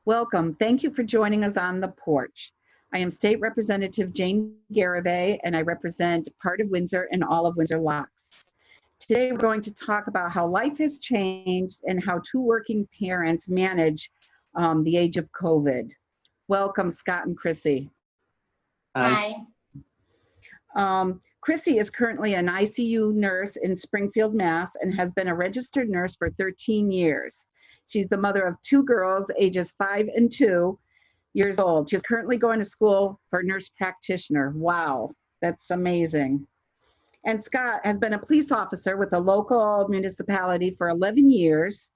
Welcome. Thank you for joining us on the porch. I am State Representative Jane Garibay, and I represent part of Windsor and all of Windsor Locks. Today, we're going to talk about how life has changed and how two working parents manage the age of COVID. Welcome, Scott and Chrissy. Hi. Chrissy is currently an ICU nurse in Springfield, Mass, and has been a registered nurse for 13 years. She's the mother of two girls, ages 5 and 2 years old. She's currently going to school for nurse practitioner. Wow, that's amazing. And Scott has been a police officer with a local municipality for 11 years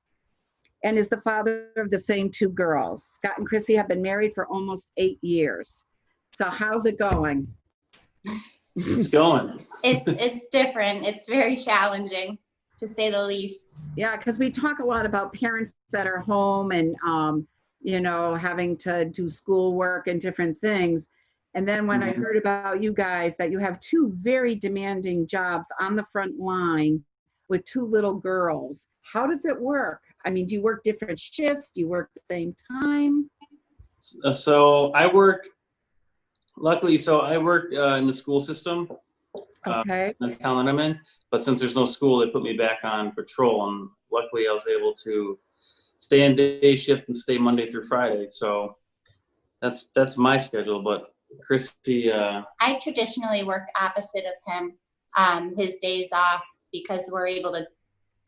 and is the father of the same two girls. Scott and Chrissy have been married for almost 8 years. So how's it going? It's going. It's different. It's very challenging, to say the least. Yeah, because we talk a lot about parents that are home and, having to do schoolwork and different things. And then when I heard about you guys, that you have two very demanding jobs on the front line with two little girls, how does it work? I mean, do you work different shifts? Do you work the same time? So I work, luckily, I work in the school system. Okay. The town I'm in, but since there's no school, they put me back on patrol, and luckily I was able to stay in day shift and stay Monday through Friday. So that's my schedule. But Chrissy, I traditionally work opposite of him, his days off, because we're able to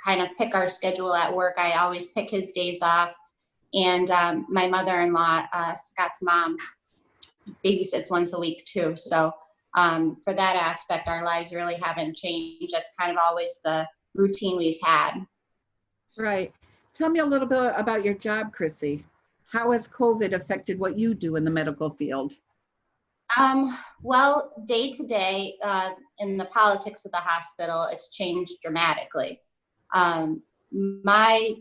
kind of pick our schedule at work. I always pick his days off, and my mother-in-law, Scott's mom, babysits once a week too. So for that aspect, our lives really haven't changed. That's kind of always the routine we've had. Right. Tell me a little bit about your job, Chrissy. How has COVID affected what you do in the medical field? Well, day to day, in the politics of the hospital, it's changed dramatically. My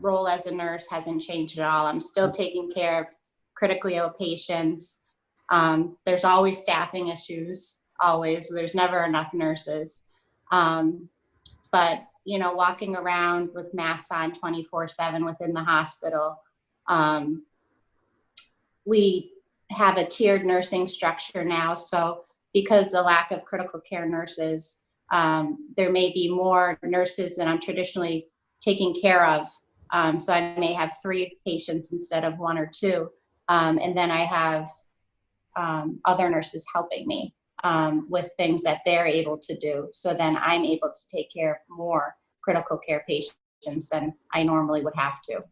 role as a nurse hasn't changed at all. I'm still taking care of critically ill patients. There's always staffing issues, always. There's never enough nurses. But, walking around with masks on 24/7 within the hospital, we have a tiered nursing structure now. So because the lack of critical care nurses, there may be more nurses than I'm traditionally taking care of. So I may have 3 patients instead of 1 or 2. And then I have other nurses helping me with things that they're able to do. So then I'm able to take care of more critical care patients than I normally would have to.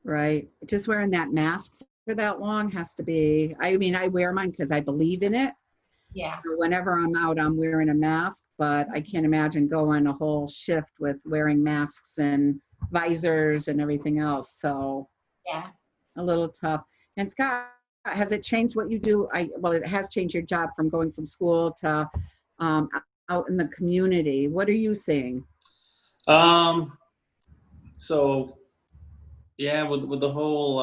Right. Just wearing that mask for that long has to be, I mean, I wear mine because I believe in it. Yeah. So whenever I'm out, I'm wearing a mask, but I can't imagine going a whole shift with wearing masks and visors and everything else. So yeah, a little tough. And Scott, has it changed what you do? Well, it has changed your job from going from school to out in the community. What are you seeing? So yeah, with the whole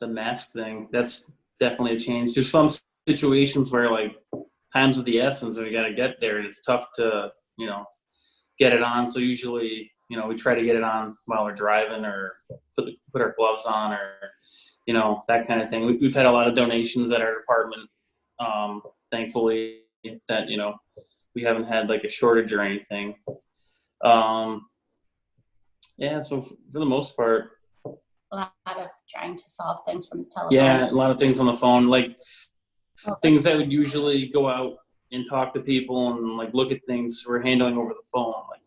the mask thing, that's definitely a change. There's some situations where like time's of the essence, and we got to get there, and it's tough to get it on. So usually we try to get it on while we're driving, or put our gloves on, or that kind of thing. We've had a lot of donations at our department, thankfully, that we haven't had like a shortage or anything. Yeah, so for the most part, a lot of trying to solve things from the telephone. Yeah, a lot of things on the phone, like things that would usually go out and talk to people and like look at things we're handling over the phone, like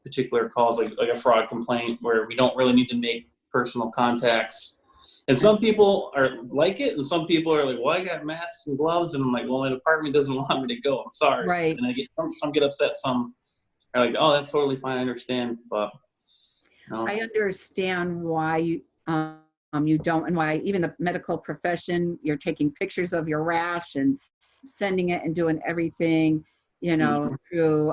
particular calls, like a fraud complaint where we don't really need to make personal contacts. And some people are like it, and some people are like, well, I got masks and gloves, and I'm like, well, my department doesn't want me to go. I'm sorry. Right. And I get some get upset. Some are like, oh, that's totally fine. I understand, but. I understand why you don't, and why even the medical profession, you're taking pictures of your rash and sending it and doing everything, through,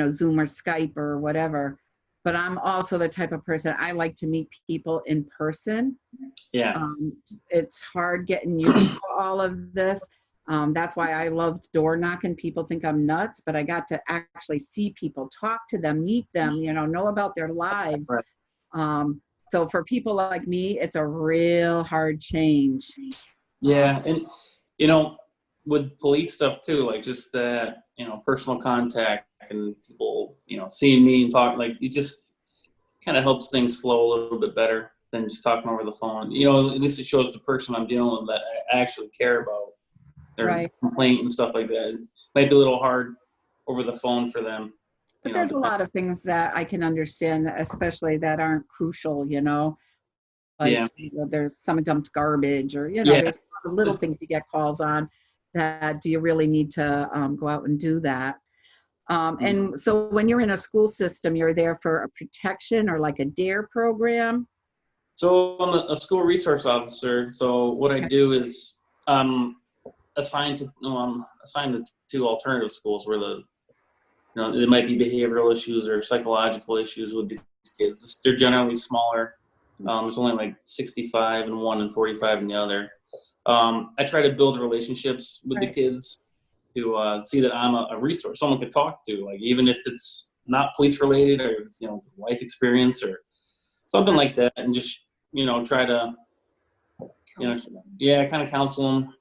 Zoom or Skype or whatever. But I'm also the type of person, I like to meet people in person. Yeah. It's hard getting used to all of this. That's why I loved door knocking. People think I'm nuts, but I got to actually see people, talk to them, meet them, know about their lives. Right. So for people like me, it's a real hard change. Yeah, and with police stuff too, like just that, personal contact and people, seeing me and talk, like it just kind of helps things flow a little bit better than just talking over the phone. At least it shows the person I'm dealing with that I actually care about their Right. complaint and stuff like that. It might be a little hard over the phone for them. But there's a lot of things that I can understand, especially that aren't crucial, like Yeah. there's some dumped garbage or, Yeah. there's a lot of little things you get calls on that do you really need to go out and do that. And so when you're in a school system, you're there for a protection or like a DARE program? So I'm a school resource officer. So what I do is assigned to two alternative schools where there might be behavioral issues or psychological issues with these kids. They're generally smaller. There's only like 65 in one and 45 in the other. I try to build relationships with the kids to see that I'm a resource someone could talk to, like even if it's not police related or it's life experience or something like that, and just try to kind of counsel them,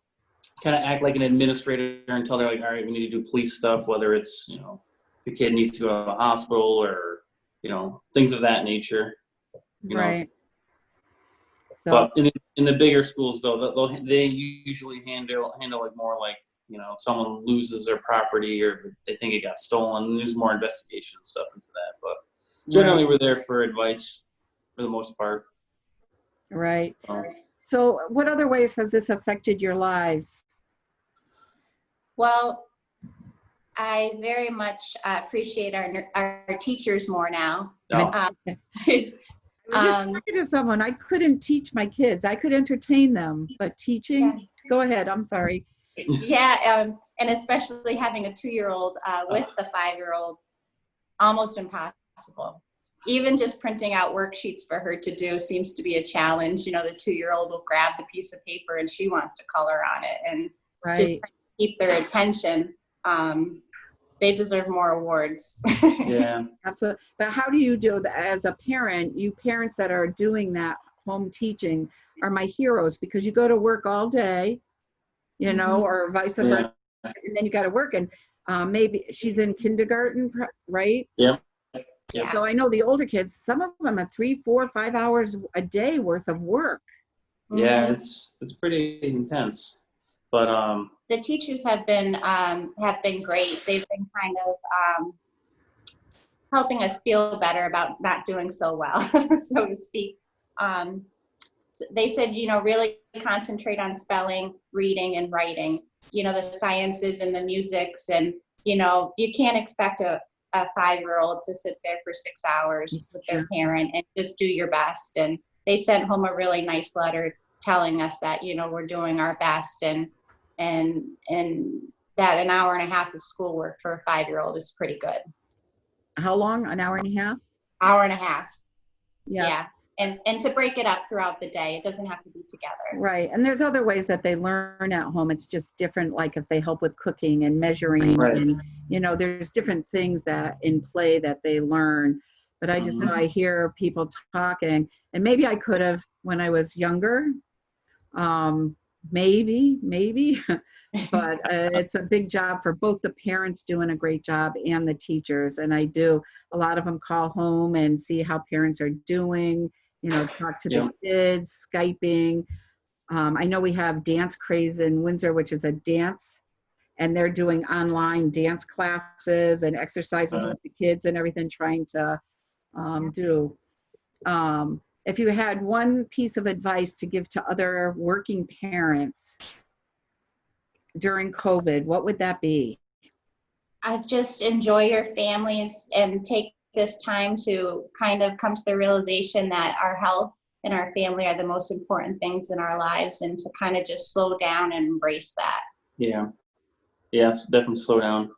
kind of act like an administrator until they're like, all right, we need to do police stuff, whether it's if the kid needs to go to the hospital or things of that nature. Right. So, but in the bigger schools though, they usually handle like more like someone loses their property or they think it got stolen, and there's more investigation and stuff into that. But generally we're there for advice for the most part. Right. So what other ways has this affected your lives? Well, I very much appreciate our teachers more now. Oh. I was just talking to someone. I couldn't teach my kids. I could entertain them, but teaching, Go ahead. I'm sorry. Yeah, and especially having a 2-year-old with the 5-year-old, almost impossible. Even just printing out worksheets for her to do seems to be a challenge. The 2-year-old will grab the piece of paper and she wants to color on it, and just keep their attention. They deserve more awards. Yeah, absolutely. But how do you do that as a parent? You parents that are doing that home teaching are my heroes, because you go to work all day, or vice versa, and then you got to work. And maybe she's in kindergarten, right? Yeah. So I know the older kids, some of them are 3, 4, 5 hours a day worth of work. Yeah, it's pretty intense. But the teachers have been great. They've been kind of helping us feel better about not doing so well, so to speak. They said, really concentrate on spelling, reading, and writing. The sciences and the musics, and you can't expect a 5-year-old to sit there for 6 hours with their parent, and just do your best. And they sent home a really nice letter telling us that we're doing our best, and that an hour and a half of schoolwork for a 5-year-old is pretty good. How long? An hour and a half? Hour and a half. Yeah. And to break it up throughout the day. It doesn't have to be together. Right. And there's other ways that they learn at home. It's just different, like if they help with cooking and measuring, and there's different things that in play that they learn. But I just know I hear people talking, and maybe I could have when I was younger. Maybe, but it's a big job for both the parents doing a great job and the teachers. And a lot of them call home and see how parents are doing, talk to the kids, Skyping. I know we have Dance Craze in Windsor, which is a dance, and they're doing online dance classes and exercises with the kids and everything, trying to do. If you had one piece of advice to give to other working parents during COVID, what would that be? Just enjoy your family and take this time to kind of come to the realization that our health and our family are the most important things in our lives, and to kind of just slow down and embrace that. Yeah, it's definitely slow down.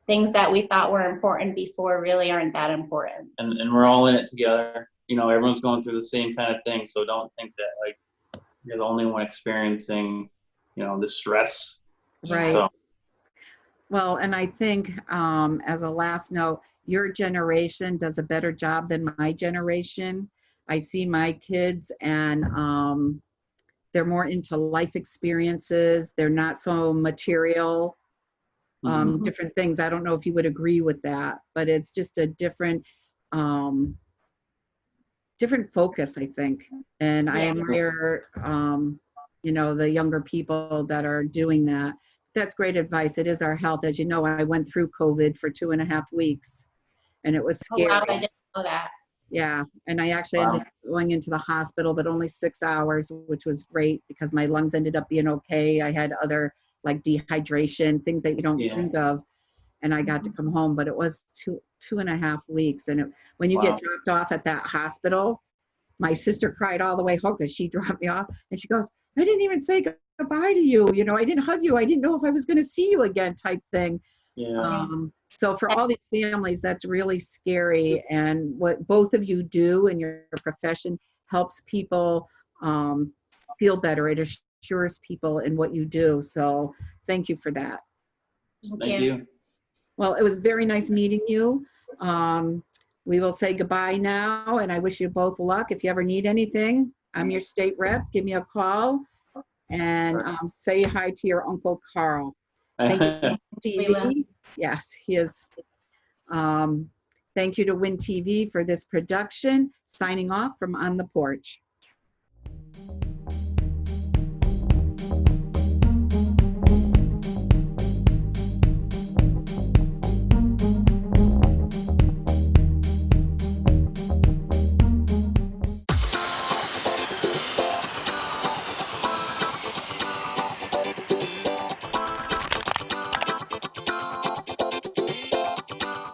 Things that we thought were important before really aren't that important. And we're all in it together. Everyone's going through the same kind of thing. So don't think that like you're the only one experiencing, the stress. Right. So. Well, and I think as a last note, your generation does a better job than my generation. I see my kids, and they're more into life experiences. They're not so material, different things. I don't know if you would agree with that, but it's just a different different focus, I think. And I Yeah. admire, the younger people that are doing that. That's great advice. It is our health. As you know, I went through COVID for 2.5 weeks, and it was Oh, scary. wow, I didn't know that. Yeah, and I actually ended up going into the hospital, but only 6 hours, which was great because my lungs ended up being okay. I had other like dehydration, things that you don't think of, and I got to come home. But it was 2.5 weeks, and when you get dropped off at that hospital, my sister cried all the way home because she dropped me off, and she goes, "I didn't even say goodbye to you. I didn't hug you. I didn't know if I was going to see you again," type thing. Yeah. So for all these families, that's really scary. And what both of you do in your profession helps people feel better. It assures people in what you do. So thank you for that. Thank you. Well, it was very nice meeting you. We will say goodbye now, and I wish you both luck. If you ever need anything, I'm your state rep. Give me a call, and say hi to your Uncle Carl. Thank you to TV. Yes, he is. Thank you to Win TV for this production. Signing off from On the Porch.